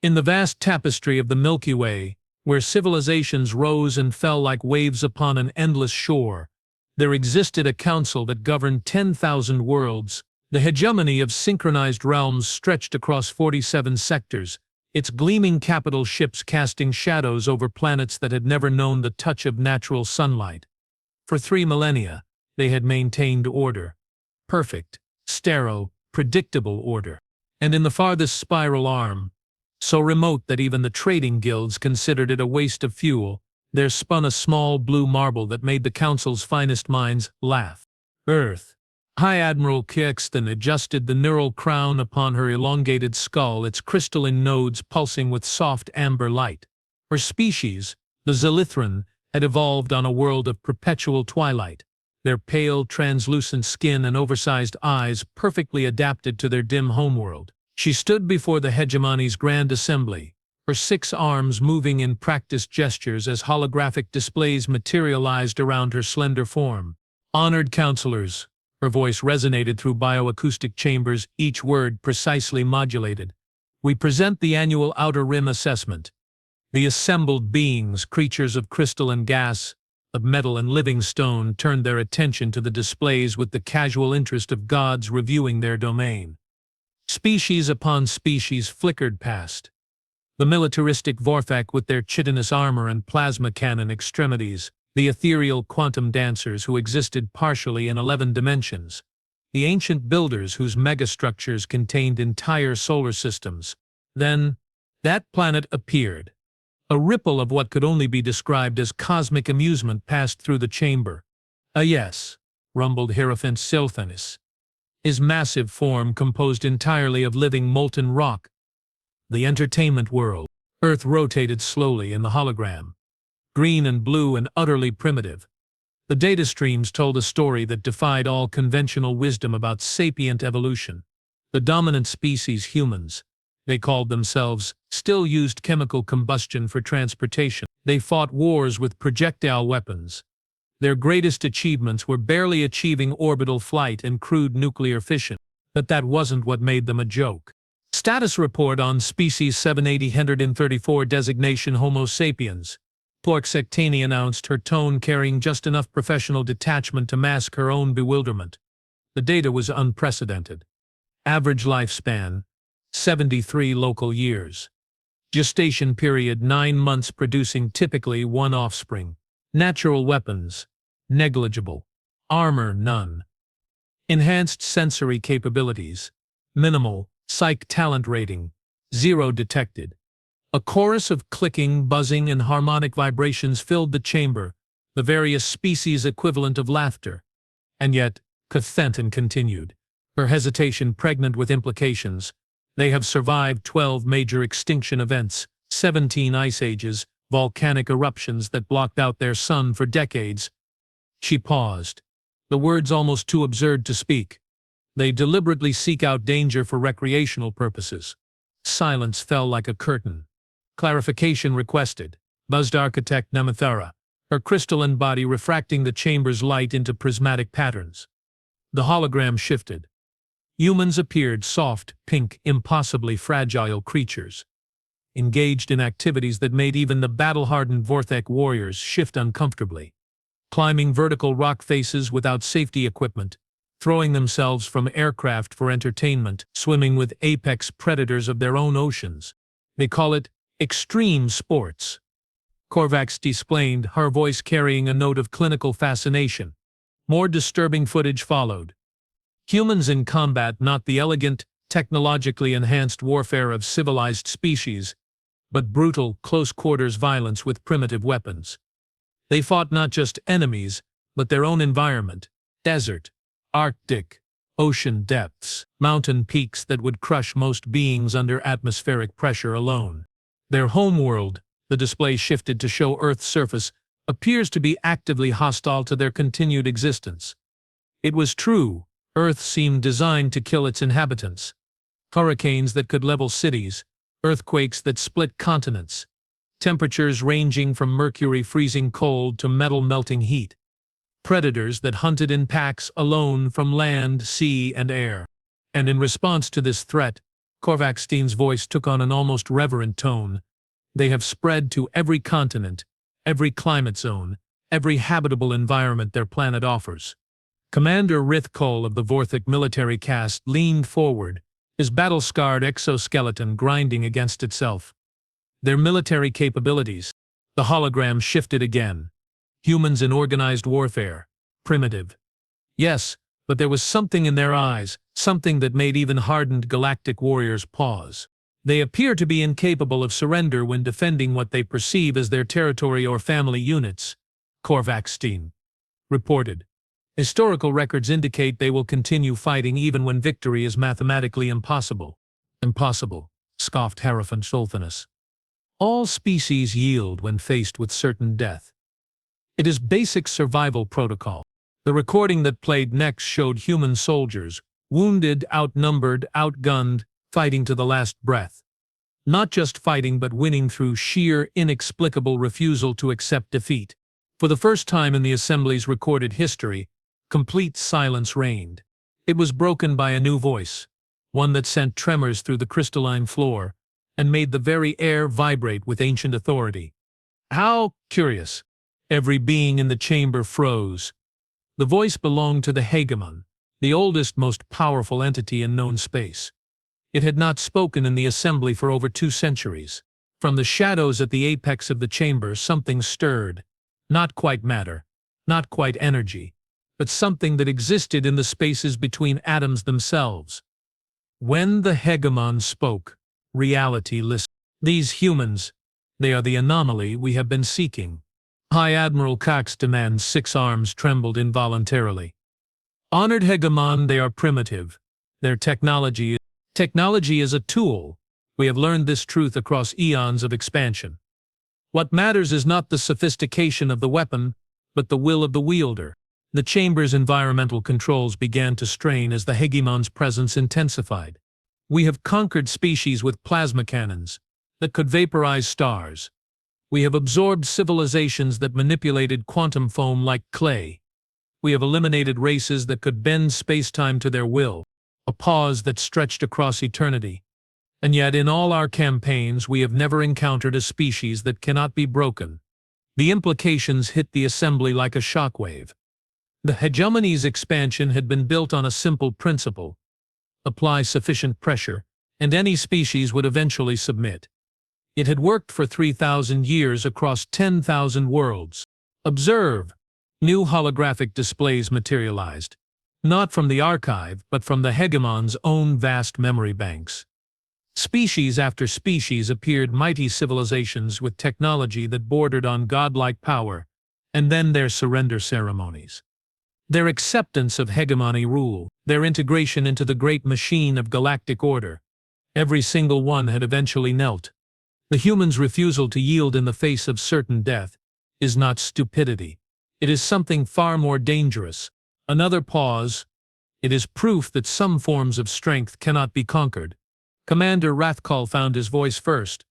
In the vast tapestry of the Milky Way, where civilizations rose and fell like waves upon an endless shore, there existed a council that governed 10,000 worlds. The hegemony of synchronized realms stretched across 47 sectors, its gleaming capital ships casting shadows over planets that had never known the touch of natural sunlight. For 3 millennia, they had maintained order. Perfect, sterile, predictable order. And in the farthest spiral arm, so remote that even the trading guilds considered it a waste of fuel, there spun a small blue marble that made the Council's finest minds laugh. Earth. High Admiral Kexton adjusted the neural crown upon her elongated skull, its crystalline nodes pulsing with soft amber light. Her species, the Zilithran, had evolved on a world of perpetual twilight, their pale, translucent skin and oversized eyes perfectly adapted to their dim homeworld. She stood before the hegemony's grand assembly, her 6 arms moving in practiced gestures as holographic displays materialized around her slender form. Honored counselors, her voice resonated through bioacoustic chambers, each word precisely modulated. We present the annual Outer Rim Assessment. The assembled beings, creatures of crystal and gas, of metal and living stone, turned their attention to the displays with the casual interest of gods reviewing their domain. Species upon species flickered past. The militaristic Vorthak with their chitinous armor and plasma cannon extremities, the ethereal quantum dancers who existed partially in 11 dimensions, the ancient builders whose megastructures contained entire solar systems. Then, that planet appeared. A ripple of what could only be described as cosmic amusement passed through the chamber. Yes, rumbled Hierophant Silthanis, his massive form composed entirely of living molten rock. The entertainment world. Earth rotated slowly in the hologram, green and blue and utterly primitive. The data streams told a story that defied all conventional wisdom about sapient evolution. The dominant species, humans, they called themselves, still used chemical combustion for transportation. They fought wars with projectile weapons. Their greatest achievements were barely achieving orbital flight and crude nuclear fission. But that wasn't what made them a joke. Status report on species 780-134 designation Homo sapiens. Porksectani announced, her tone carrying just enough professional detachment to mask her own bewilderment. The data was unprecedented. Average lifespan, 73 local years. Gestation period 9 months, producing typically 1 offspring. Natural weapons, negligible. Armor, none. Enhanced sensory capabilities, minimal. Psych talent rating, 0 detected. A chorus of clicking, buzzing, and harmonic vibrations filled the chamber, the various species equivalent of laughter. And yet, Cathenton continued, her hesitation pregnant with implications. They have survived 12 major extinction events, 17 ice ages, volcanic eruptions that blocked out their sun for decades. She paused, the words almost too absurd to speak. They deliberately seek out danger for recreational purposes. Silence fell like a curtain. Clarification requested, buzzed Architect Namathara, her crystalline body refracting the chamber's light into prismatic patterns. The hologram shifted. Humans appeared, soft, pink, impossibly fragile creatures, engaged in activities that made even the battle-hardened Vorthak warriors shift uncomfortably. Climbing vertical rock faces without safety equipment, throwing themselves from aircraft for entertainment, swimming with apex predators of their own oceans. They call it extreme sports. Korvax explained, her voice carrying a note of clinical fascination. More disturbing footage followed. Humans in combat, not the elegant, technologically enhanced warfare of civilized species, but brutal, close-quarters violence with primitive weapons. They fought not just enemies, but their own environment, desert, Arctic, ocean depths, mountain peaks that would crush most beings under atmospheric pressure alone. Their homeworld, the display shifted to show Earth's surface, appears to be actively hostile to their continued existence. It was true, Earth seemed designed to kill its inhabitants. Hurricanes that could level cities, earthquakes that split continents, temperatures ranging from mercury freezing cold to metal melting heat. Predators that hunted in packs alone from land, sea, and air. And in response to this threat, Korvac voice took on an almost reverent tone. They have spread to every continent, every climate zone, every habitable environment their planet offers. Commander Rithkol of the Vorthik military caste leaned forward, his battle-scarred exoskeleton grinding against itself. Their military capabilities. The hologram shifted again. Humans in organized warfare. Primitive. Yes, but there was something in their eyes, something that made even hardened galactic warriors pause. They appear to be incapable of surrender when defending what they perceive as their territory or family units, Korvac reported. Historical records indicate they will continue fighting even when victory is mathematically impossible. Impossible, scoffed Hierophant Solthanus. All species yield when faced with certain death. It is basic survival protocol. The recording that played next showed human soldiers, wounded, outnumbered, outgunned, fighting to the last breath. Not just fighting but winning through sheer, inexplicable refusal to accept defeat. For the first time in the Assembly's recorded history, complete silence reigned. It was broken by a new voice, one that sent tremors through the crystalline floor and made the very air vibrate with ancient authority. How curious! Every being in the chamber froze. The voice belonged to the Hegemon, the oldest, most powerful entity in known space. It had not spoken in the Assembly for over 2 centuries. From the shadows at the apex of the chamber something stirred. Not quite matter, not quite energy, but something that existed in the spaces between atoms themselves. When the Hegemon spoke, reality listened. These humans, they are the anomaly we have been seeking. High Admiral Cox's demand's 6 arms trembled involuntarily. Honored Hegemon, they are primitive. Their technology is a tool. We have learned this truth across eons of expansion. What matters is not the sophistication of the weapon, but the will of the wielder. The chamber's environmental controls began to strain as the Hegemon's presence intensified. We have conquered species with plasma cannons that could vaporize stars. We have absorbed civilizations that manipulated quantum foam like clay. We have eliminated races that could bend space-time to their will, a pause that stretched across eternity. And yet in all our campaigns we have never encountered a species that cannot be broken. The implications hit the Assembly like a shockwave. The hegemony's expansion had been built on a simple principle. Apply sufficient pressure, and any species would eventually submit. It had worked for 3,000 years across 10,000 worlds. Observe. New holographic displays materialized. Not from the archive, but from the Hegemon's own vast memory banks. Species after species appeared, mighty civilizations with technology that bordered on godlike power, and then their surrender ceremonies. Their acceptance of hegemony rule, their integration into the great machine of galactic order. Every single one had eventually knelt. The human's refusal to yield in the face of certain death is not stupidity. It is something far more dangerous. Another pause. It is proof that some forms of strength cannot be conquered. Commander Rathkal found his voice first.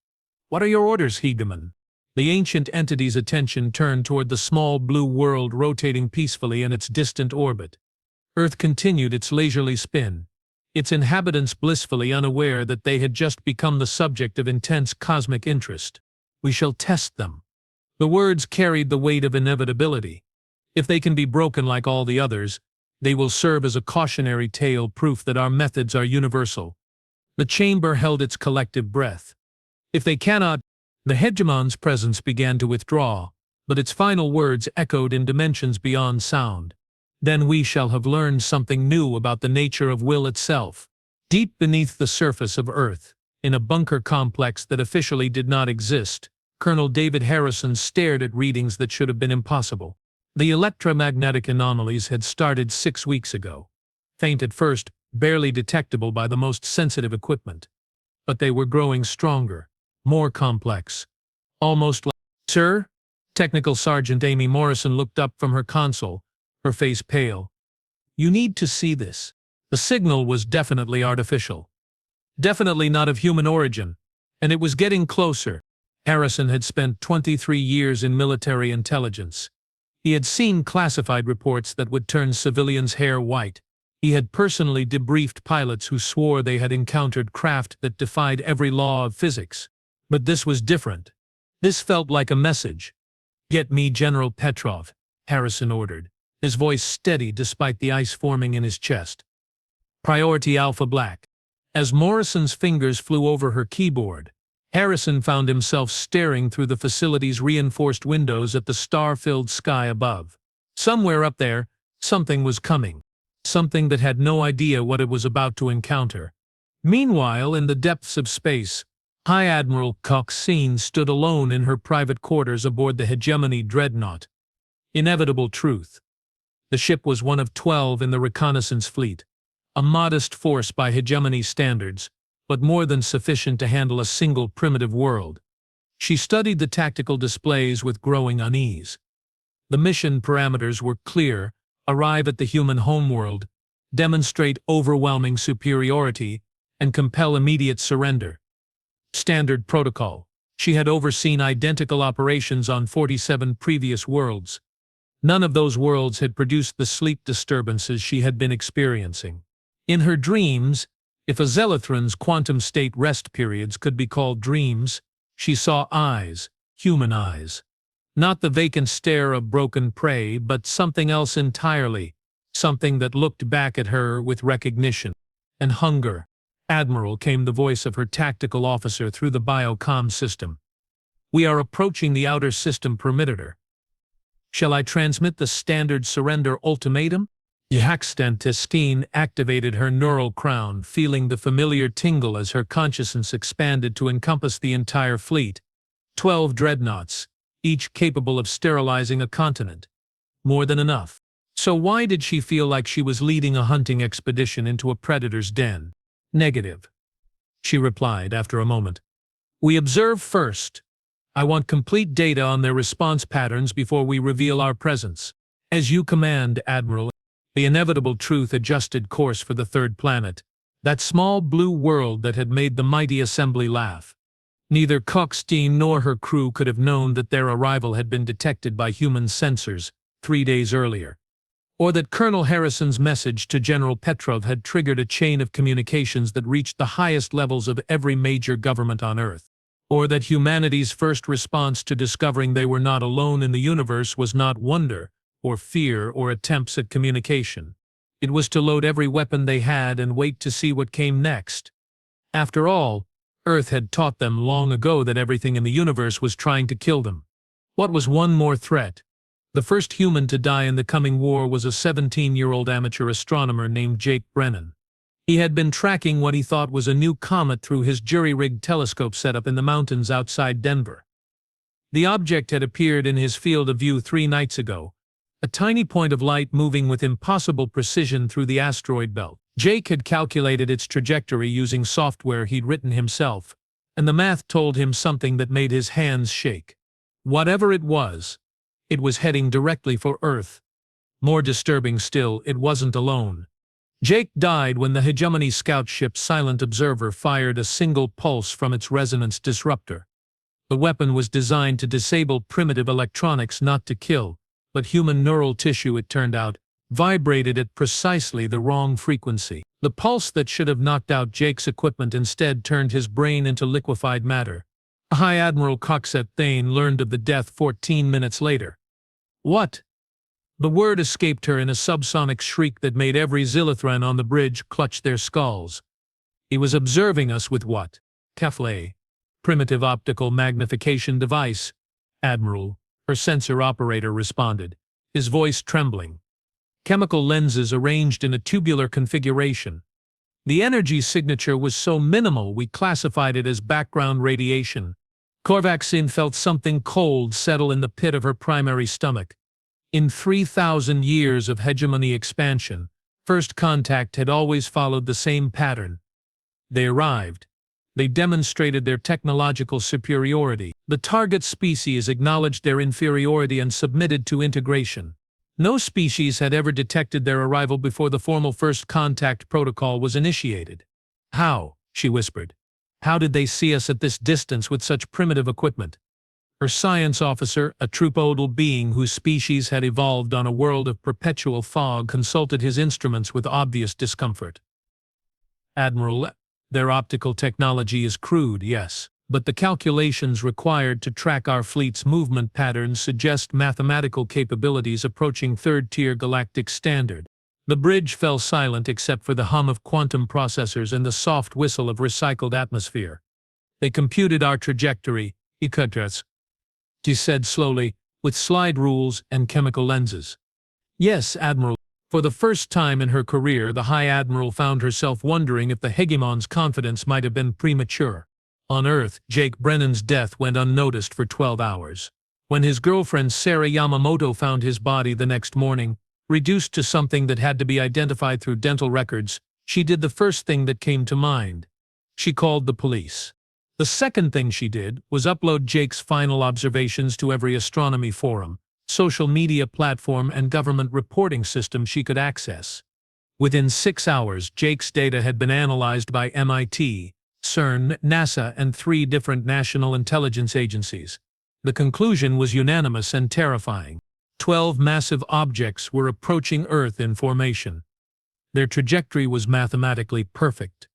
What are your orders, Hegemon? The ancient entity's attention turned toward the small blue world rotating peacefully in its distant orbit. Earth continued its leisurely spin, its inhabitants blissfully unaware that they had just become the subject of intense cosmic interest. We shall test them. The words carried the weight of inevitability. If they can be broken like all the others, they will serve as a cautionary tale, proof that our methods are universal. The chamber held its collective breath. If they cannot, the Hegemon's presence began to withdraw, but its final words echoed in dimensions beyond sound. Then we shall have learned something new about the nature of will itself. Deep beneath the surface of Earth, in a bunker complex that officially did not exist, Colonel David Harrison stared at readings that should have been impossible. The electromagnetic anomalies had started 6 weeks ago. Faint at first, barely detectable by the most sensitive equipment. But they were growing stronger, more complex. Almost like, "Sir?" Technical Sergeant Amy Morrison looked up from her console, her face pale. "You need to see this." The signal was definitely artificial. Definitely not of human origin, and it was getting closer. Harrison had spent 23 years in military intelligence. He had seen classified reports that would turn civilians' hair white. He had personally debriefed pilots who swore they had encountered craft that defied every law of physics. But this was different. This felt like a message. "Get me General Petrov," Harrison ordered, his voice steady despite the ice forming in his chest. "Priority Alpha Black." As Morrison's fingers flew over her keyboard, Harrison found himself staring through the facility's reinforced windows at the star-filled sky above. Somewhere up there, something was coming. Something that had no idea what it was about to encounter. Meanwhile, in the depths of space, High Admiral Coxine stood alone in her private quarters aboard the Hegemony dreadnought. Inevitable truth. The ship was one of 12 in the reconnaissance fleet, a modest force by Hegemony standards, but more than sufficient to handle a single primitive world. She studied the tactical displays with growing unease. The mission parameters were clear: arrive at the human homeworld, demonstrate overwhelming superiority, and compel immediate surrender. Standard protocol. She had overseen identical operations on 47 previous worlds. None of those worlds had produced the sleep disturbances she had been experiencing. In her dreams, if a Zelathran's quantum state rest periods could be called dreams, she saw eyes, human eyes. Not the vacant stare of broken prey, but something else entirely, something that looked back at her with recognition and hunger. "Admiral," came the voice of her tactical officer through the biocom system. "We are approaching the outer system perimeter. Shall I transmit the standard surrender ultimatum?" Yaxtantistine activated her neural crown, feeling the familiar tingle as her consciousness expanded to encompass the entire fleet. 12 dreadnoughts, each capable of sterilizing a continent. More than enough. So why did she feel like she was leading a hunting expedition into a predator's den? "Negative," she replied after a moment. "We observe first. I want complete data on their response patterns before we reveal our presence." "As you command, Admiral." The inevitable truth adjusted course for the third planet, that small blue world that had made the mighty assembly laugh. Neither Coxine nor her crew could have known that their arrival had been detected by human sensors 3 days earlier, or that Colonel Harrison's message to General Petrov had triggered a chain of communications that reached the highest levels of every major government on Earth, or that humanity's first response to discovering they were not alone in the universe was not wonder, or fear, or attempts at communication. It was to load every weapon they had and wait to see what came next. After all, Earth had taught them long ago that everything in the universe was trying to kill them. What was one more threat? The first human to die in the coming war was a 17-year-old amateur astronomer named Jake Brennan. He had been tracking what he thought was a new comet through his jury-rigged telescope setup in the mountains outside Denver. The object had appeared in his field of view 3 nights ago, a tiny point of light moving with impossible precision through the asteroid belt. Jake had calculated its trajectory using software he'd written himself, and the math told him something that made his hands shake. Whatever it was heading directly for Earth. More disturbing still, it wasn't alone. Jake died when the Hegemony scout ship Silent Observer fired a single pulse from its resonance disruptor. The weapon was designed to disable primitive electronics, not to kill, but human neural tissue, it turned out, vibrated at precisely the wrong frequency. The pulse that should have knocked out Jake's equipment instead turned his brain into liquefied matter. High Admiral Coxette Thane learned of the death 14 minutes later. "What?" The word escaped her in a subsonic shriek that made every Zilathran on the bridge clutch their skulls. "He was observing us with what?" "HFY. Primitive optical magnification device, Admiral," her sensor operator responded, his voice trembling. "Chemical lenses arranged in a tubular configuration. The energy signature was so minimal we classified it as background radiation." Korvaxin felt something cold settle in the pit of her primary stomach. In 3,000 years of Hegemony expansion, First Contact had always followed the same pattern. They arrived. They demonstrated their technological superiority. The target species acknowledged their inferiority and submitted to integration. No species had ever detected their arrival before the formal First Contact protocol was initiated. "How?" she whispered. "How did they see us at this distance with such primitive equipment?" Her science officer, a trupodal being whose species had evolved on a world of perpetual fog, consulted his instruments with obvious discomfort. "Admiral, their optical technology is crude, yes, but the calculations required to track our fleet's movement patterns suggest mathematical capabilities approaching third-tier galactic standard." The bridge fell silent except for the hum of quantum processors and the soft whistle of recycled atmosphere. "They computed our trajectory, Ikatas," she said slowly, "with slide rules and chemical lenses." "Yes, Admiral." For the first time in her career, the High Admiral found herself wondering if the hegemon's confidence might have been premature. On Earth, Jake Brennan's death went unnoticed for 12 hours. When his girlfriend Sarah Yamamoto found his body the next morning, reduced to something that had to be identified through dental records, she did the first thing that came to mind. She called the police. The second thing she did was upload Jake's final observations to every astronomy forum, social media platform, and government reporting system she could access. Within 6 hours, Jake's data had been analyzed by MIT, CERN, NASA, and 3 different national intelligence agencies. The conclusion was unanimous and terrifying. 12 massive objects were approaching Earth in formation. Their trajectory was mathematically perfect.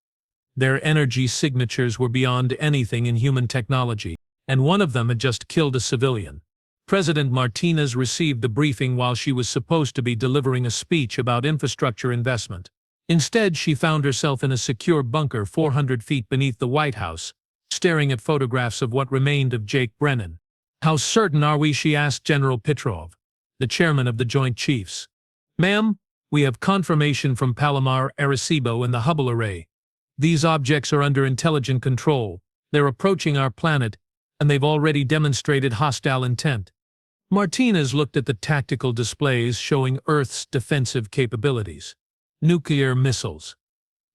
Their energy signatures were beyond anything in human technology, and one of them had just killed a civilian. President Martinez received the briefing while she was supposed to be delivering a speech about infrastructure investment. Instead, she found herself in a secure bunker 400 feet beneath the White House, staring at photographs of what remained of Jake Brennan. "How certain are we?" she asked General Petrov, the chairman of the Joint Chiefs. "Ma'am, we have confirmation from Palomar, Arecibo, and the Hubble Array. These objects are under intelligent control. They're approaching our planet, and they've already demonstrated hostile intent." Martinez looked at the tactical displays showing Earth's defensive capabilities. Nuclear missiles.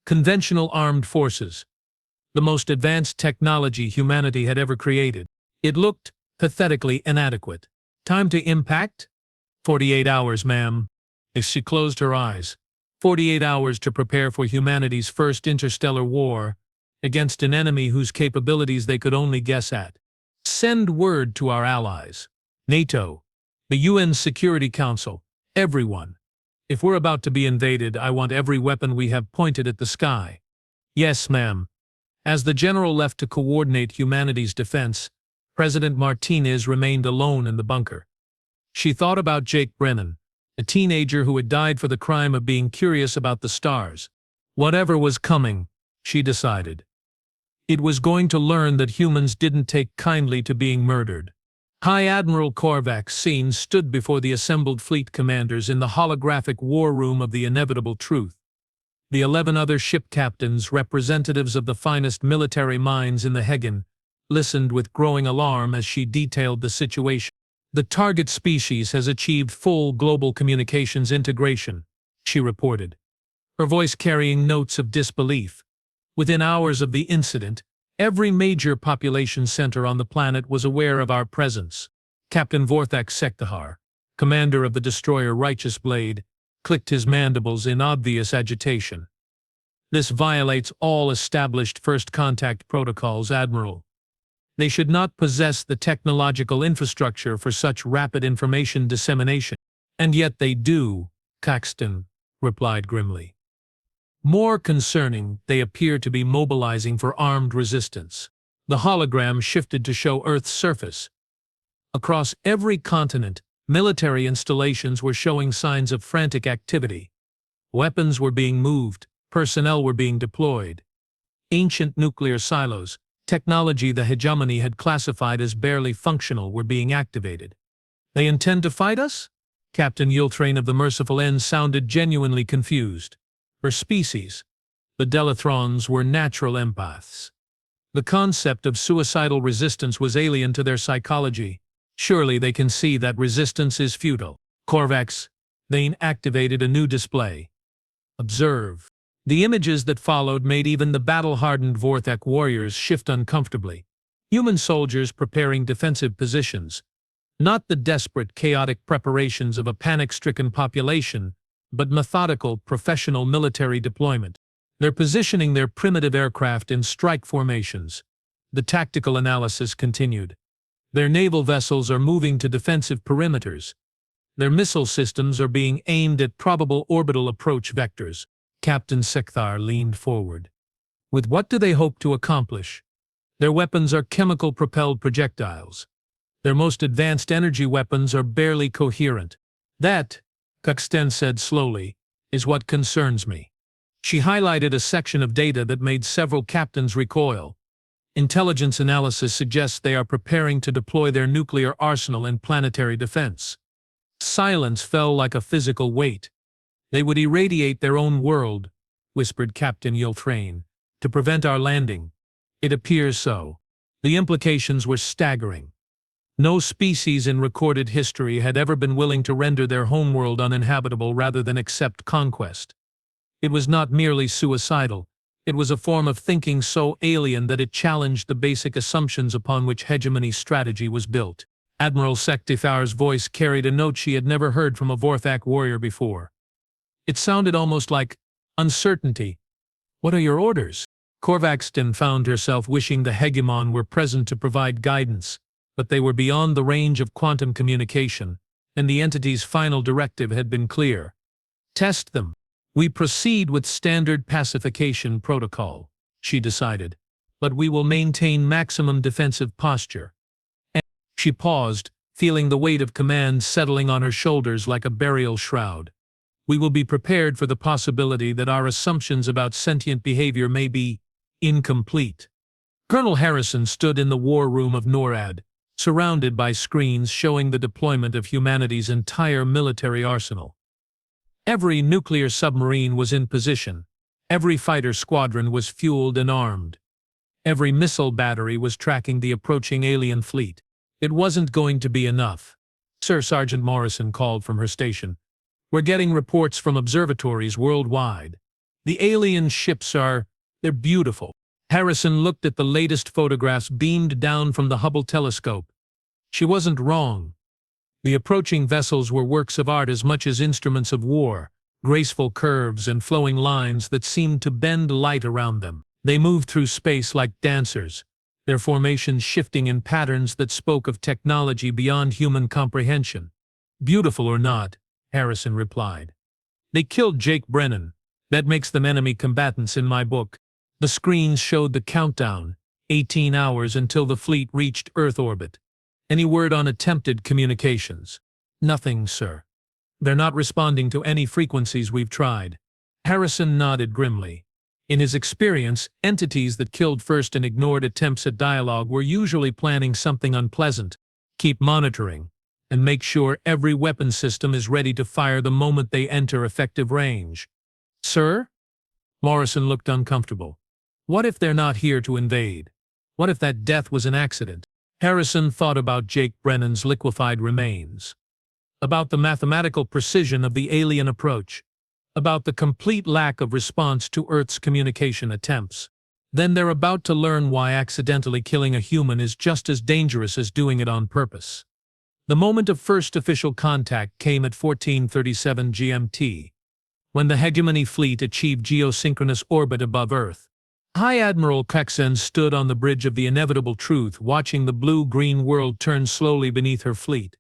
Conventional armed forces. The most advanced technology humanity had ever created. It looked pathetically inadequate. "Time to impact?" 48 hours, ma'am." As she closed her eyes. 48 hours to prepare for humanity's first interstellar war against an enemy whose capabilities they could only guess at. "Send word to our allies. NATO, the UN Security Council, everyone. If we're about to be invaded, I want every weapon we have pointed at the sky." "Yes, ma'am." As the general left to coordinate humanity's defense, President Martinez remained alone in the bunker. She thought about Jake Brennan, a teenager who had died for the crime of being curious about the stars. Whatever was coming, she decided, it was going to learn that humans didn't take kindly to being murdered. High Admiral Korvac stood before the assembled fleet commanders in the holographic war room of the inevitable truth. The 11 other ship captains, representatives of the finest military minds in the Hegan, listened with growing alarm as she detailed the situation. "The target species has achieved full global communications integration," she reported, her voice carrying notes of disbelief. "Within hours of the incident, every major population center on the planet was aware of our presence." Captain Vorthak Sektahar, commander of the destroyer Righteous Blade, clicked his mandibles in obvious agitation. "This violates all established first contact protocols, Admiral. They should not possess the technological infrastructure for such rapid information dissemination." "And yet they do," Caxton replied grimly. "More concerning, they appear to be mobilizing for armed resistance." The hologram shifted to show Earth's surface. Across every continent, military installations were showing signs of frantic activity. Weapons were being moved, personnel were being deployed. Ancient nuclear silos, technology the hegemony had classified as barely functional, were being activated. "They intend to fight us?" Captain Yultrain of the Merciful End sounded genuinely confused. Her species, the Delathrons, were natural empaths. The concept of suicidal resistance was alien to their psychology. "Surely they can see that resistance is futile." Korvax then activated a new display. "Observe." The images that followed made even the battle-hardened Vorthak warriors shift uncomfortably. Human soldiers preparing defensive positions. Not the desperate, chaotic preparations of a panic-stricken population, but methodical, professional military deployment. They're positioning their primitive aircraft in strike formations. The tactical analysis continued. Their naval vessels are moving to defensive perimeters. Their missile systems are being aimed at probable orbital approach vectors. Captain Sekthar leaned forward. With what do they hope to accomplish? Their weapons are chemical-propelled projectiles. Their most advanced energy weapons are barely coherent. That, Kuxten said slowly, is what concerns me. She highlighted a section of data that made several captains recoil. Intelligence analysis suggests they are preparing to deploy their nuclear arsenal in planetary defense. Silence fell like a physical weight. They would irradiate their own world, whispered Captain Yiltrain, to prevent our landing. It appears so. The implications were staggering. No species in recorded history had ever been willing to render their homeworld uninhabitable rather than accept conquest. It was not merely suicidal. It was a form of thinking so alien that it challenged the basic assumptions upon which hegemony strategy was built. Admiral Sekthar's voice carried a note she had never heard from a Vorthak warrior before. It sounded almost like uncertainty. What are your orders? Korvaxton found herself wishing the hegemon were present to provide guidance, but they were beyond the range of quantum communication, and the entity's final directive had been clear. Test them. We proceed with standard pacification protocol, she decided, but we will maintain maximum defensive posture. And she paused, feeling the weight of command settling on her shoulders like a burial shroud. We will be prepared for the possibility that our assumptions about sentient behavior may be incomplete. Colonel Harrison stood in the war room of NORAD, surrounded by screens showing the deployment of humanity's entire military arsenal. Every nuclear submarine was in position. Every fighter squadron was fueled and armed. Every missile battery was tracking the approaching alien fleet. It wasn't going to be enough. Sir Sergeant Morrison called from her station. We're getting reports from observatories worldwide. The alien ships they're beautiful. Harrison looked at the latest photographs beamed down from the Hubble telescope. She wasn't wrong. The approaching vessels were works of art as much as instruments of war, graceful curves and flowing lines that seemed to bend light around them. They moved through space like dancers, their formations shifting in patterns that spoke of technology beyond human comprehension. Beautiful or not, Harrison replied. They killed Jake Brennan. That makes them enemy combatants in my book. The screens showed the countdown, 18 hours until the fleet reached Earth orbit. Any word on attempted communications? Nothing, sir. They're not responding to any frequencies we've tried. Harrison nodded grimly. In his experience, entities that killed first and ignored attempts at dialogue were usually planning something unpleasant. Keep monitoring, and make sure every weapon system is ready to fire the moment they enter effective range. Sir? Morrison looked uncomfortable. What if they're not here to invade? What if that death was an accident? Harrison thought about Jake Brennan's liquefied remains, about the mathematical precision of the alien approach, about the complete lack of response to Earth's communication attempts. Then they're about to learn why accidentally killing a human is just as dangerous as doing it on purpose. The moment of first official contact came at 1437 GMT, when the hegemony fleet achieved geosynchronous orbit above Earth. High Admiral Kexen stood on the bridge of the inevitable truth, watching the blue-green world turn slowly beneath her fleet.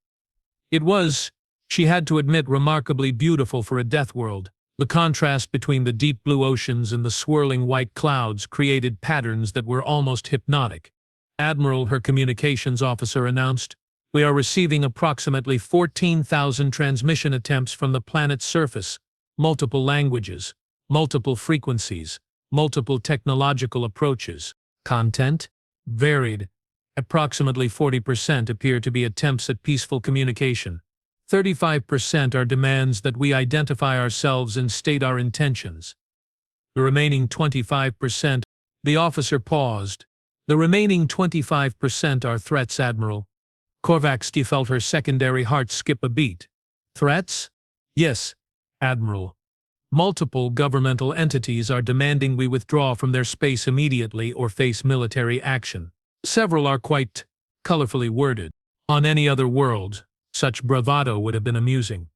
It was, she had to admit, remarkably beautiful for a death world. The contrast between the deep blue oceans and the swirling white clouds created patterns that were almost hypnotic. Admiral, her communications officer announced, we are receiving approximately 14,000 transmission attempts from the planet's surface, multiple languages, multiple frequencies, multiple technological approaches. Content? Varied. Approximately 40% appear to be attempts at peaceful communication. 35% are demands that we identify ourselves and state our intentions. The remaining 25%, the officer paused. The remaining 25% are threats, Admiral. Korvaxti felt her secondary heart skip a beat. Threats? Yes, Admiral. Multiple governmental entities are demanding we withdraw from their space immediately or face military action. Several are quite colorfully worded. On any other world, such bravado would have been amusing.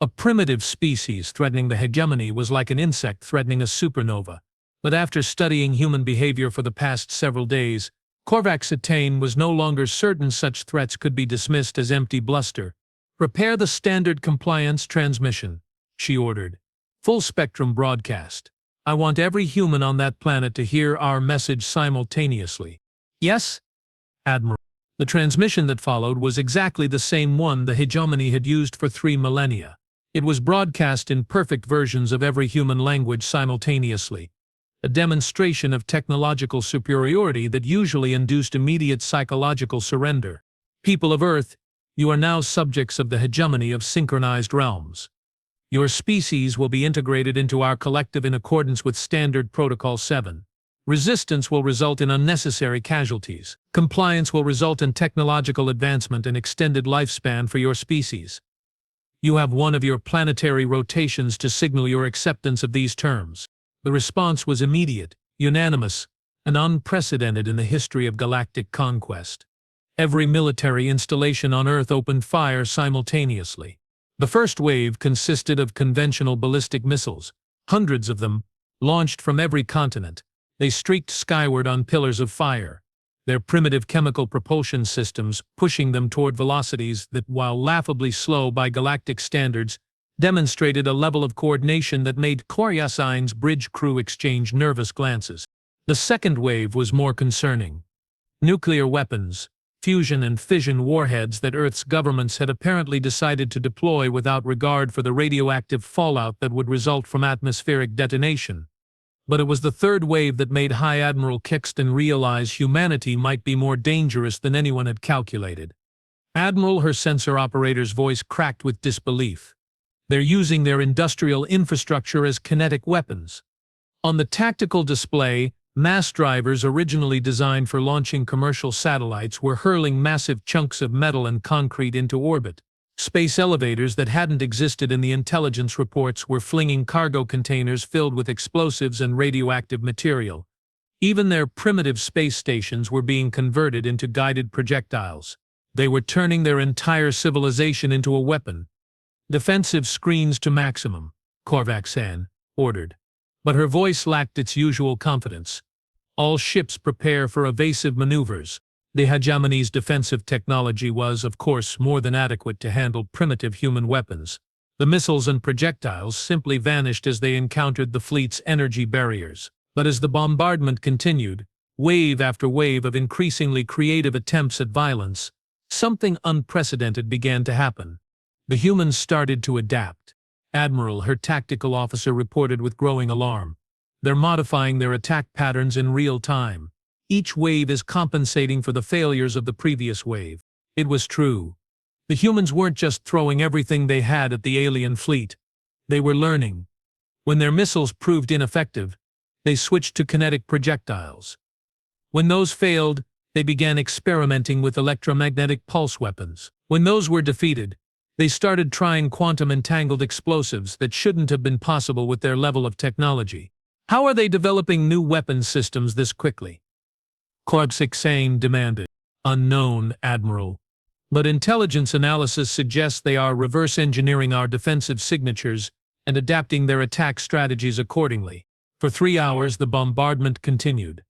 A primitive species threatening the hegemony was like an insect threatening a supernova. But after studying human behavior for the past several days, Korvax Attain was no longer certain such threats could be dismissed as empty bluster. "Repair the standard compliance transmission," she ordered. "Full spectrum broadcast. I want every human on that planet to hear our message simultaneously." "Yes, Admiral." The transmission that followed was exactly the same one the hegemony had used for 3 millennia. It was broadcast in perfect versions of every human language simultaneously, a demonstration of technological superiority that usually induced immediate psychological surrender. "People of Earth, you are now subjects of the hegemony of synchronized realms. Your species will be integrated into our collective in accordance with Standard Protocol 7. Resistance will result in unnecessary casualties. Compliance will result in technological advancement and extended lifespan for your species. You have one of your planetary rotations to signal your acceptance of these terms." The response was immediate, unanimous, and unprecedented in the history of galactic conquest. Every military installation on Earth opened fire simultaneously. The first wave consisted of conventional ballistic missiles, hundreds of them, launched from every continent. They streaked skyward on pillars of fire, their primitive chemical propulsion systems pushing them toward velocities that, while laughably slow by galactic standards, demonstrated a level of coordination that made Koryasine's bridge crew exchange nervous glances. The second wave was more concerning. Nuclear weapons, fusion and fission warheads that Earth's governments had apparently decided to deploy without regard for the radioactive fallout that would result from atmospheric detonation. But it was the third wave that made High Admiral Kixton realize humanity might be more dangerous than anyone had calculated. "Admiral," her sensor operator's voice cracked with disbelief. "They're using their industrial infrastructure as kinetic weapons." On the tactical display, mass drivers originally designed for launching commercial satellites were hurling massive chunks of metal and concrete into orbit. Space elevators that hadn't existed in the intelligence reports were flinging cargo containers filled with explosives and radioactive material. Even their primitive space stations were being converted into guided projectiles. They were turning their entire civilization into a weapon. "Defensive screens to maximum," Korvax ordered. But her voice lacked its usual confidence. "All ships prepare for evasive maneuvers." The hegemony's defensive technology was, of course, more than adequate to handle primitive human weapons. The missiles and projectiles simply vanished as they encountered the fleet's energy barriers. But as the bombardment continued, wave after wave of increasingly creative attempts at violence, something unprecedented began to happen. The humans started to adapt. "Admiral," her tactical officer reported with growing alarm. "They're modifying their attack patterns in real time. Each wave is compensating for the failures of the previous wave." It was true. The humans weren't just throwing everything they had at the alien fleet. They were learning. When their missiles proved ineffective, they switched to kinetic projectiles. When those failed, they began experimenting with electromagnetic pulse weapons. When those were defeated, they started trying quantum-entangled explosives that shouldn't have been possible with their level of technology. "How are they developing new weapon systems this quickly?" Korvax demanded. "Unknown, Admiral. But intelligence analysis suggests they are reverse engineering our defensive signatures and adapting their attack strategies accordingly." For 3 hours the bombardment continued.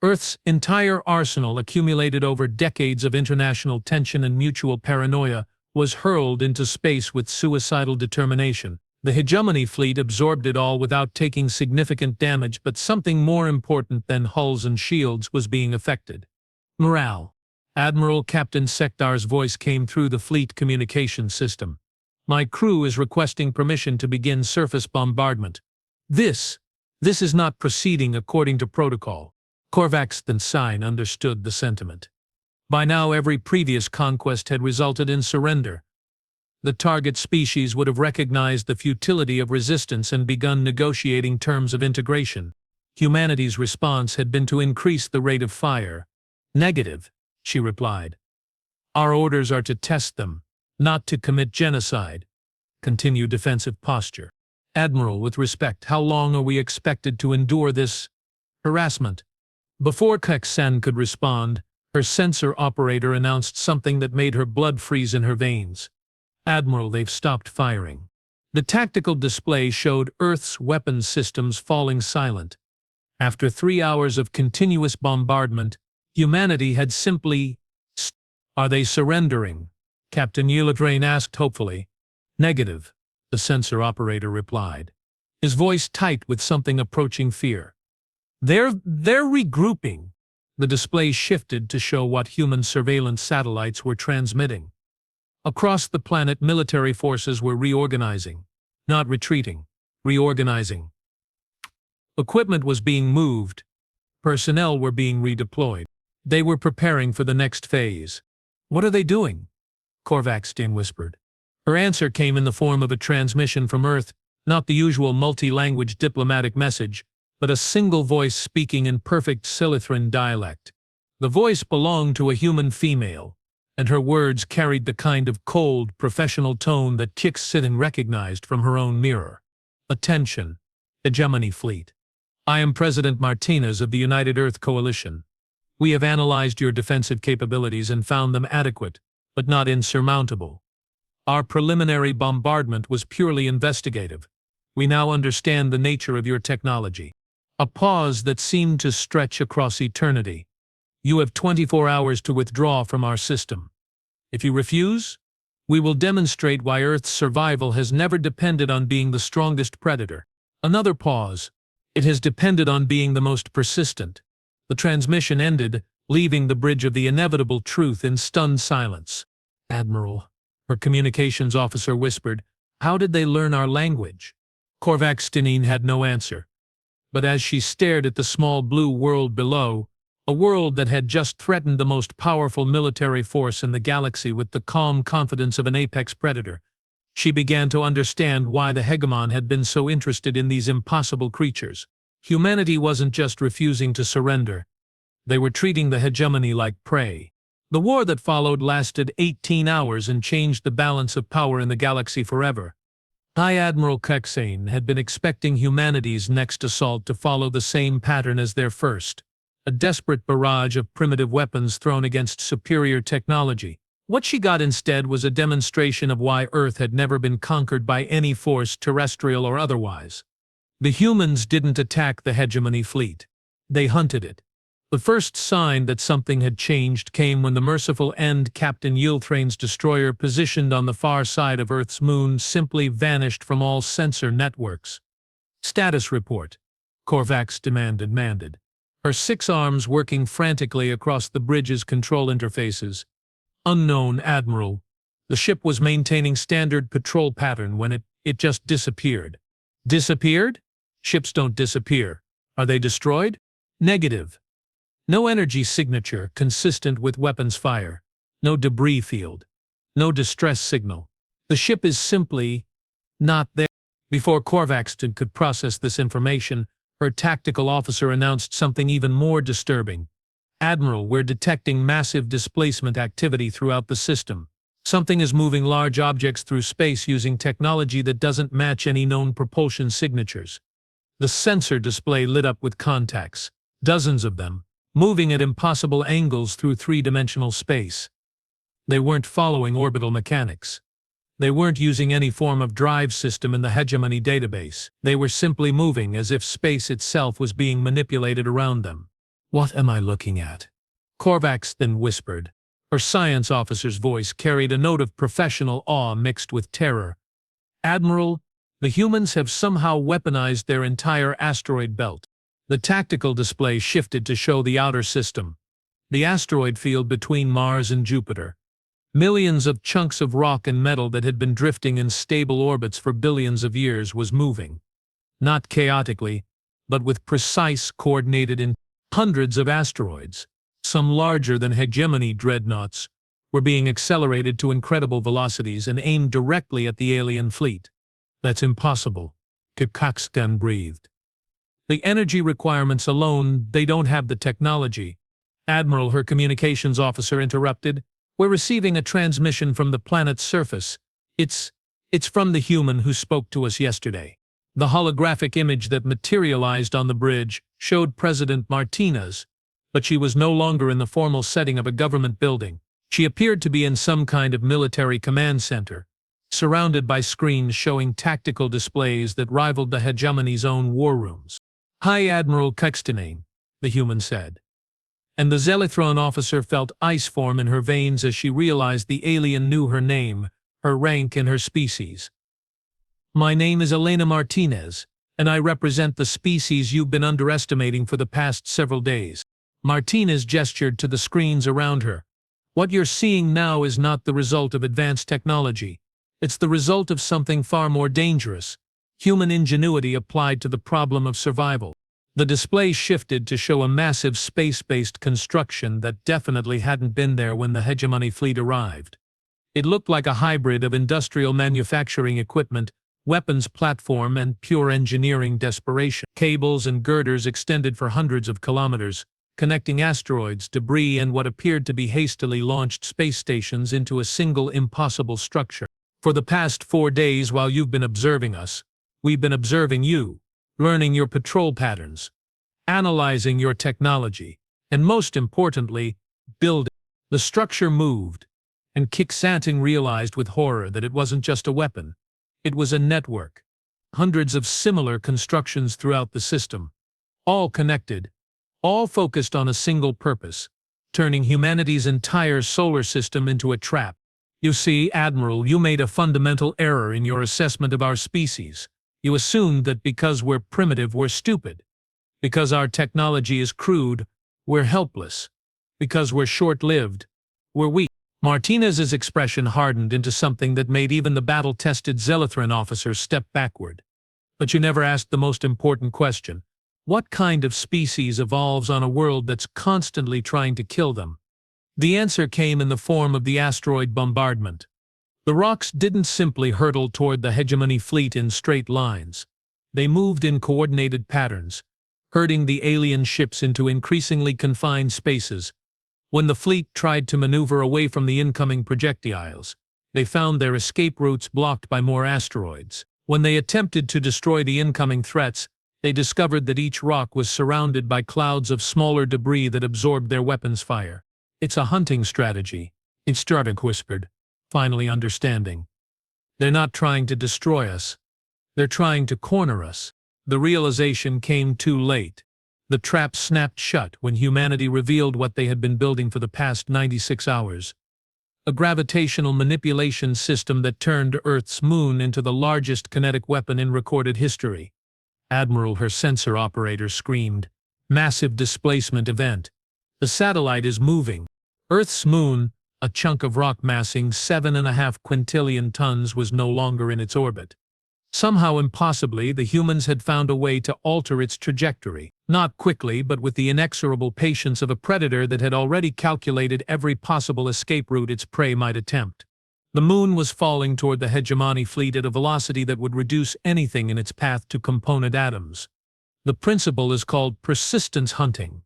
Earth's entire arsenal, accumulated over decades of international tension and mutual paranoia, was hurled into space with suicidal determination. The hegemony fleet absorbed it all without taking significant damage, but something more important than hulls and shields was being affected. "Morale." Admiral Captain Sektar's voice came through the fleet communication system. "My crew is requesting permission to begin surface bombardment. This is not proceeding according to protocol." Korvax understood the sentiment. By now every previous conquest had resulted in surrender. The target species would have recognized the futility of resistance and begun negotiating terms of integration. Humanity's response had been to increase the rate of fire. "Negative," she replied. "Our orders are to test them, not to commit genocide." Continue defensive posture. "Admiral, with respect, how long are we expected to endure this harassment?" Before Kexen could respond, her sensor operator announced something that made her blood freeze in her veins. "Admiral, they've stopped firing." The tactical display showed Earth's weapons systems falling silent. After 3 hours of continuous bombardment, Humanity had simply Are they surrendering? Captain Yelatrain asked hopefully. Negative, the sensor operator replied, his voice tight with something approaching fear. They're regrouping. The display shifted to show what human surveillance satellites were transmitting. Across the planet, military forces were reorganizing. Not retreating, reorganizing. Equipment was being moved. Personnel were being redeployed. They were preparing for the next phase. What are they doing? Korvax whispered. Her answer came in the form of a transmission from Earth, not the usual multi-language diplomatic message, but a single voice speaking in perfect Silithrin dialect. The voice belonged to a human female, and her words carried the kind of cold, professional tone that Kix-Sitin recognized from her own mirror. Attention, Hegemony Fleet. I am President Martinez of the United Earth Coalition. We have analyzed your defensive capabilities and found them adequate, but not insurmountable. Our preliminary bombardment was purely investigative. We now understand the nature of your technology. A pause that seemed to stretch across eternity. You have 24 hours to withdraw from our system. If you refuse, we will demonstrate why Earth's survival has never depended on being the strongest predator. Another pause. It has depended on being the most persistent. The transmission ended, leaving the bridge of the inevitable truth in stunned silence. Admiral, her communications officer whispered, how did they learn our language? Korvax had no answer. But as she stared at the small blue world below, a world that had just threatened the most powerful military force in the galaxy with the calm confidence of an apex predator, she began to understand why the Hegemon had been so interested in these impossible creatures. Humanity wasn't just refusing to surrender. They were treating the hegemony like prey. The war that followed lasted 18 hours and changed the balance of power in the galaxy forever. High Admiral Kexane had been expecting humanity's next assault to follow the same pattern as their first. A desperate barrage of primitive weapons thrown against superior technology. What she got instead was a demonstration of why Earth had never been conquered by any force, terrestrial or otherwise. The humans didn't attack the hegemony fleet. They hunted it. The first sign that something had changed came when the merciful end Captain Yeltrain's destroyer, positioned on the far side of Earth's moon, simply vanished from all sensor networks. Status report, Korvax demanded, her 6 arms working frantically across the bridge's control interfaces. Unknown, Admiral. The ship was maintaining standard patrol pattern when it just disappeared. Disappeared? Ships don't disappear. Are they destroyed? Negative. No energy signature consistent with weapons fire. No debris field. No distress signal. The ship is simply not there. Before Korvax could process this information, her tactical officer announced something even more disturbing. Admiral, we're detecting massive displacement activity throughout the system. Something is moving large objects through space using technology that doesn't match any known propulsion signatures. The sensor display lit up with contacts, dozens of them, moving at impossible angles through 3-dimensional space. They weren't following orbital mechanics. They weren't using any form of drive system in the hegemony database. They were simply moving as if space itself was being manipulated around them. What am I looking at? Korvax then whispered. Her science officer's voice carried a note of professional awe mixed with terror. Admiral, the humans have somehow weaponized their entire asteroid belt. The tactical display shifted to show the outer system, the asteroid field between Mars and Jupiter. Millions of chunks of rock and metal that had been drifting in stable orbits for billions of years was moving. Not chaotically, but with precise, coordinated. Hundreds of asteroids, some larger than hegemony dreadnoughts, were being accelerated to incredible velocities and aimed directly at the alien fleet. That's impossible, Kikakstan breathed. The energy requirements alone, they don't have the technology. Admiral, her communications officer interrupted. We're receiving a transmission from the planet's surface. It's from the human who spoke to us yesterday. The holographic image that materialized on the bridge showed President Martinez, but she was no longer in the formal setting of a government building. She appeared to be in some kind of military command center, surrounded by screens showing tactical displays that rivaled the hegemony's own war rooms. High Admiral Kextanane, the human said. and the Zelithron officer felt ice form in her veins as she realized the alien knew her name, her rank, and her species. "My name is Elena Martinez, and I represent the species you've been underestimating for the past several days." Martinez gestured to the screens around her. "What you're seeing now is not the result of advanced technology. It's the result of something far more dangerous: human ingenuity applied to the problem of survival." The display shifted to show a massive space-based construction that definitely hadn't been there when the hegemony fleet arrived. It looked like a hybrid of industrial manufacturing equipment, weapons platform, and pure engineering desperation. Cables and girders extended for hundreds of kilometers, connecting asteroids, debris, and what appeared to be hastily launched space stations into a single impossible structure. "For the past 4 days while you've been observing us, we've been observing you, learning your patrol patterns, analyzing your technology, and most importantly, building." The structure moved, and Kixanting realized with horror that it wasn't just a weapon. It was a network. Hundreds of similar constructions throughout the system, all connected, all focused on a single purpose: turning humanity's entire solar system into a trap. "You see, Admiral, you made a fundamental error in your assessment of our species. You assumed that because we're primitive, we're stupid. Because our technology is crude, we're helpless. Because we're short-lived, we're weak." Martinez's expression hardened into something that made even the battle-tested Zelithron officer step backward. "But you never asked the most important question. What kind of species evolves on a world that's constantly trying to kill them?" The answer came in the form of the asteroid bombardment. The rocks didn't simply hurtle toward the hegemony fleet in straight lines. They moved in coordinated patterns, herding the alien ships into increasingly confined spaces. When the fleet tried to maneuver away from the incoming projectiles, they found their escape routes blocked by more asteroids. When they attempted to destroy the incoming threats, they discovered that each rock was surrounded by clouds of smaller debris that absorbed their weapons fire. "It's a hunting strategy," Stardic whispered, finally understanding. "They're not trying to destroy us. They're trying to corner us." The realization came too late. The trap snapped shut when humanity revealed what they had been building for the past 96 hours. A gravitational manipulation system that turned Earth's moon into the largest kinetic weapon in recorded history. "Admiral," her sensor operator screamed. "Massive displacement event. The satellite is moving." Earth's moon, a chunk of rock massing 7.5 quintillion tons, was no longer in its orbit. Somehow impossibly, the humans had found a way to alter its trajectory. Not quickly, but with the inexorable patience of a predator that had already calculated every possible escape route its prey might attempt. The moon was falling toward the hegemony fleet at a velocity that would reduce anything in its path to component atoms. The principle is called persistence hunting.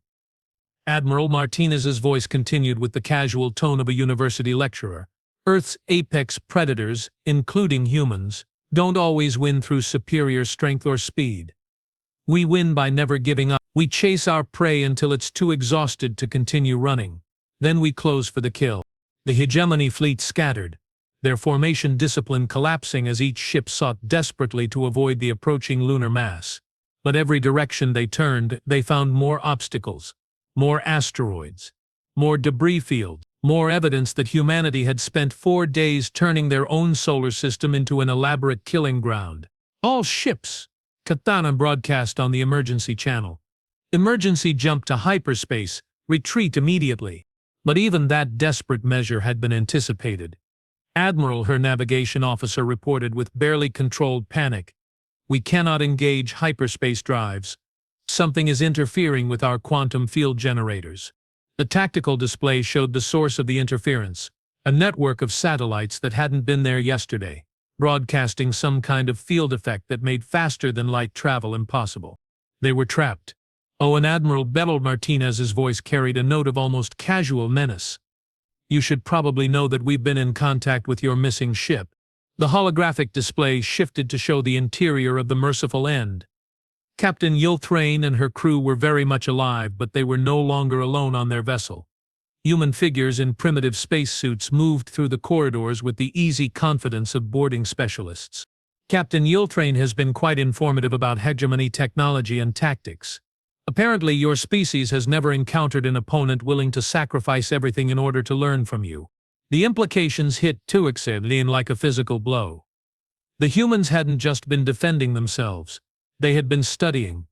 Admiral, Martinez's voice continued with the casual tone of a university lecturer. "Earth's apex predators, including humans, don't always win through superior strength or speed. We win by never giving up. We chase our prey until it's too exhausted to continue running. Then we close for the kill." The hegemony fleet scattered, their formation discipline collapsing as each ship sought desperately to avoid the approaching lunar mass. But every direction they turned, they found more obstacles, more asteroids, more debris fields, more evidence that humanity had spent 4 days turning their own solar system into an elaborate killing ground. "All ships!" Katana broadcast on the emergency channel. "Emergency jump to hyperspace, retreat immediately." But even that desperate measure had been anticipated. "Admiral," her navigation officer reported with barely controlled panic, "we cannot engage hyperspace drives. Something is interfering with our quantum field generators." The tactical display showed the source of the interference, a network of satellites that hadn't been there yesterday, broadcasting some kind of field effect that made faster-than-light travel impossible. They were trapped. "Oh, and Admiral Betel," Martinez's voice carried a note of almost casual menace, "you should probably know that we've been in contact with your missing ship." The holographic display shifted to show the interior of the Merciful End. Captain Yilthrain and her crew were very much alive, but they were no longer alone on their vessel. Human figures in primitive spacesuits moved through the corridors with the easy confidence of boarding specialists. "Captain Yilthrain has been quite informative about hegemony technology and tactics. Apparently, your species has never encountered an opponent willing to sacrifice everything in order to learn from you. The implications hit Tuxedlin like a physical blow. The humans hadn't just been defending themselves. They had been studying.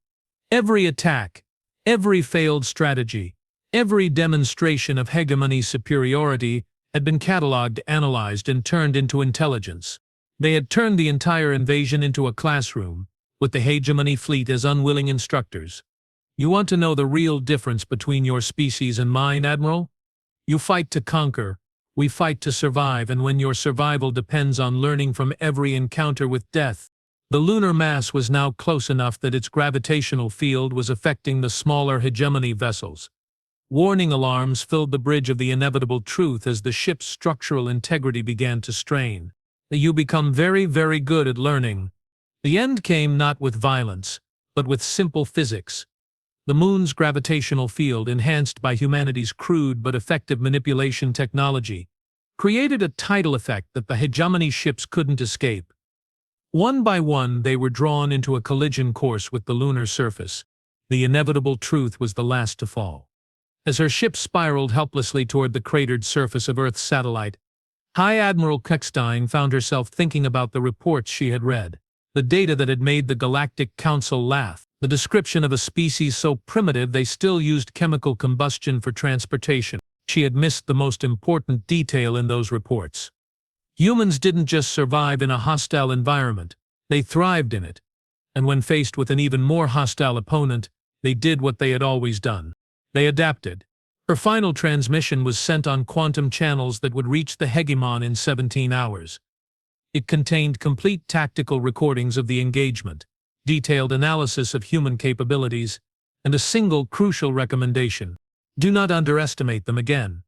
Every attack, every failed strategy, every demonstration of hegemony superiority had been catalogued, analyzed, and turned into intelligence. They had turned the entire invasion into a classroom, with the hegemony fleet as unwilling instructors. You want to know the real difference between your species and mine, Admiral? You fight to conquer, we fight to survive, and when your survival depends on learning from every encounter with death. The lunar mass was now close enough that its gravitational field was affecting the smaller hegemony vessels. Warning alarms filled the bridge of the inevitable truth as the ship's structural integrity began to strain. You become very, very good at learning. The end came not with violence, but with simple physics. The moon's gravitational field, enhanced by humanity's crude but effective manipulation technology, created a tidal effect that the hegemony ships couldn't escape. One by one, they were drawn into a collision course with the lunar surface. The inevitable truth was the last to fall. As her ship spiraled helplessly toward the cratered surface of Earth's satellite, High Admiral Keckstein found herself thinking about the reports she had read, the data that had made the Galactic Council laugh. The description of a species so primitive they still used chemical combustion for transportation. She had missed the most important detail in those reports. Humans didn't just survive in a hostile environment, they thrived in it. And when faced with an even more hostile opponent, they did what they had always done. They adapted. Her final transmission was sent on quantum channels that would reach the hegemon in 17 hours. It contained complete tactical recordings of the engagement, detailed analysis of human capabilities, and a single crucial recommendation: do not underestimate them again.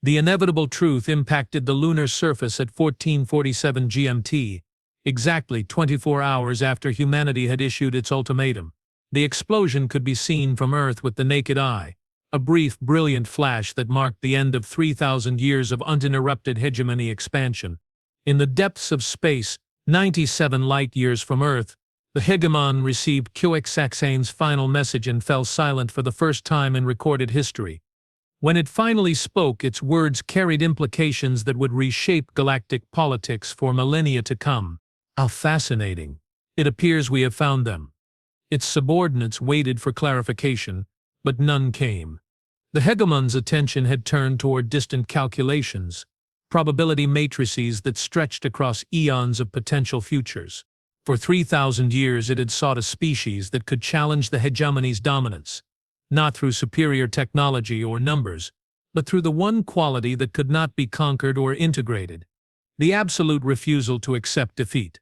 The inevitable truth impacted the lunar surface at 1447 GMT, exactly 24 hours after humanity had issued its ultimatum. The explosion could be seen from Earth with the naked eye, a brief, brilliant flash that marked the end of 3,000 years of uninterrupted hegemony expansion. In the depths of space, 97 light-years from Earth, the hegemon received QXXAN's final message and fell silent for the first time in recorded history. When it finally spoke, its words carried implications that would reshape galactic politics for millennia to come. How fascinating. It appears we have found them. Its subordinates waited for clarification, but none came. The hegemon's attention had turned toward distant calculations, probability matrices that stretched across eons of potential futures. For 3,000 years it had sought a species that could challenge the hegemony's dominance, not through superior technology or numbers, but through the one quality that could not be conquered or integrated: the absolute refusal to accept defeat.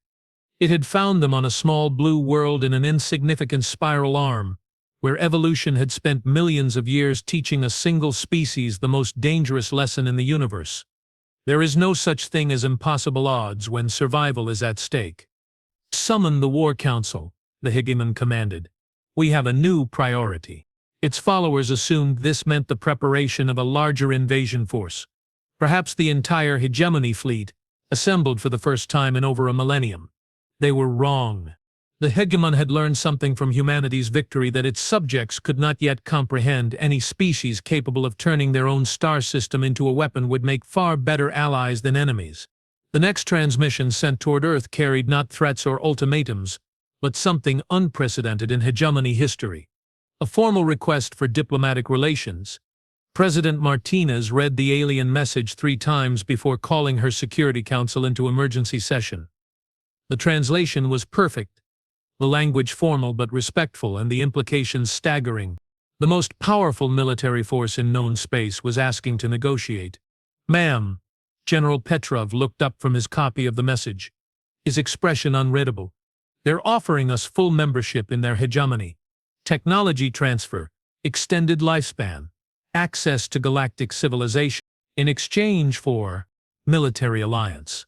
It had found them on a small blue world in an insignificant spiral arm, where evolution had spent millions of years teaching a single species the most dangerous lesson in the universe. There is no such thing as impossible odds when survival is at stake. Summon the War Council, the hegemon commanded. We have a new priority. Its followers assumed this meant the preparation of a larger invasion force, perhaps the entire hegemony fleet, assembled for the first time in over a millennium. They were wrong. The hegemon had learned something from humanity's victory that its subjects could not yet comprehend. Any species capable of turning their own star system into a weapon would make far better allies than enemies. The next transmission sent toward Earth carried not threats or ultimatums, but something unprecedented in hegemony history: a formal request for diplomatic relations. President Martinez read the alien message 3 times before calling her Security Council into emergency session. The translation was perfect, the language formal but respectful, and the implications staggering. The most powerful military force in known space was asking to negotiate. "Ma'am." General Petrov looked up from his copy of the message, his expression unreadable. "They're offering us full membership in their hegemony, technology transfer, extended lifespan, access to galactic civilization, in exchange for military alliance.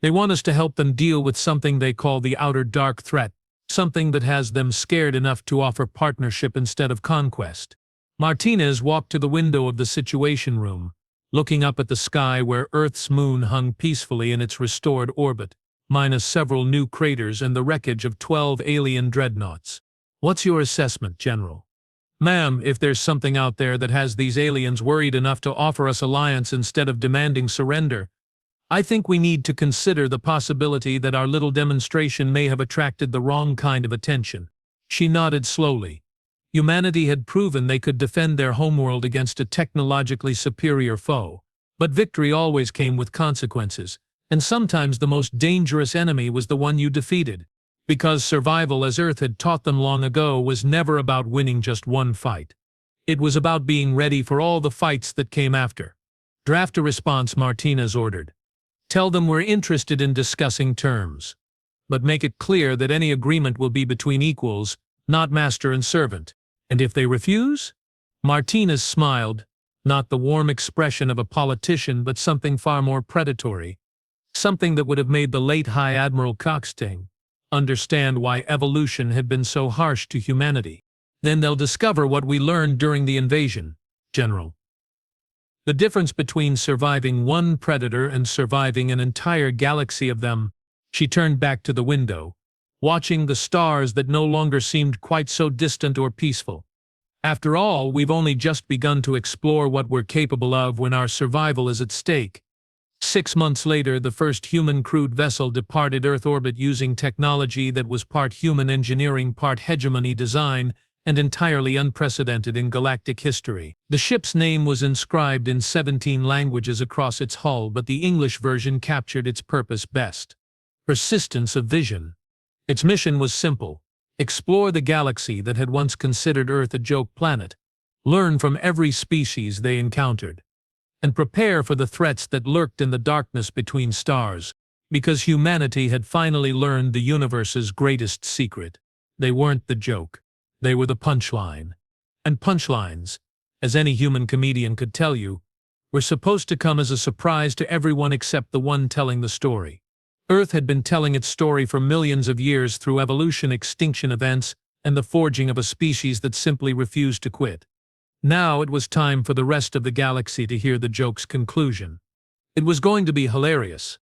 They want us to help them deal with something they call the outer dark threat, something that has them scared enough to offer partnership instead of conquest." Martinez walked to the window of the Situation Room, looking up at the sky where Earth's moon hung peacefully in its restored orbit, minus several new craters and the wreckage of 12 alien dreadnoughts. "What's your assessment, General?" Ma'am, if there's something out there that has these aliens worried enough to offer us alliance instead of demanding surrender, I think we need to consider the possibility that our little demonstration may have attracted the wrong kind of attention." She nodded slowly. Humanity had proven they could defend their homeworld against a technologically superior foe. But victory always came with consequences, and sometimes the most dangerous enemy was the one you defeated. Because survival, as Earth had taught them long ago, was never about winning just one fight. It was about being ready for all the fights that came after. "Draft a response," Martinez ordered. "Tell them we're interested in discussing terms. But make it clear that any agreement will be between equals, not master and servant. And if they refuse?" Martinez smiled, not the warm expression of a politician but something far more predatory. Something that would have made the late High Admiral Coxting understand why evolution had been so harsh to humanity. "Then they'll discover what we learned during the invasion, General. The difference between surviving one predator and surviving an entire galaxy of them." She turned back to the window, watching the stars that no longer seemed quite so distant or peaceful. "After all, we've only just begun to explore what we're capable of when our survival is at stake." 6 months later, the first human-crewed vessel departed Earth orbit using technology that was part human engineering, part hegemony design, and entirely unprecedented in galactic history. The ship's name was inscribed in 17 languages across its hull, but the English version captured its purpose best: persistence of vision. Its mission was simple: explore the galaxy that had once considered Earth a joke planet, learn from every species they encountered, and prepare for the threats that lurked in the darkness between stars. Because humanity had finally learned the universe's greatest secret. They weren't the joke. They were the punchline. And punchlines, as any human comedian could tell you, were supposed to come as a surprise to everyone except the one telling the story. Earth had been telling its story for millions of years through evolution, extinction events, and the forging of a species that simply refused to quit. Now it was time for the rest of the galaxy to hear the joke's conclusion. It was going to be hilarious.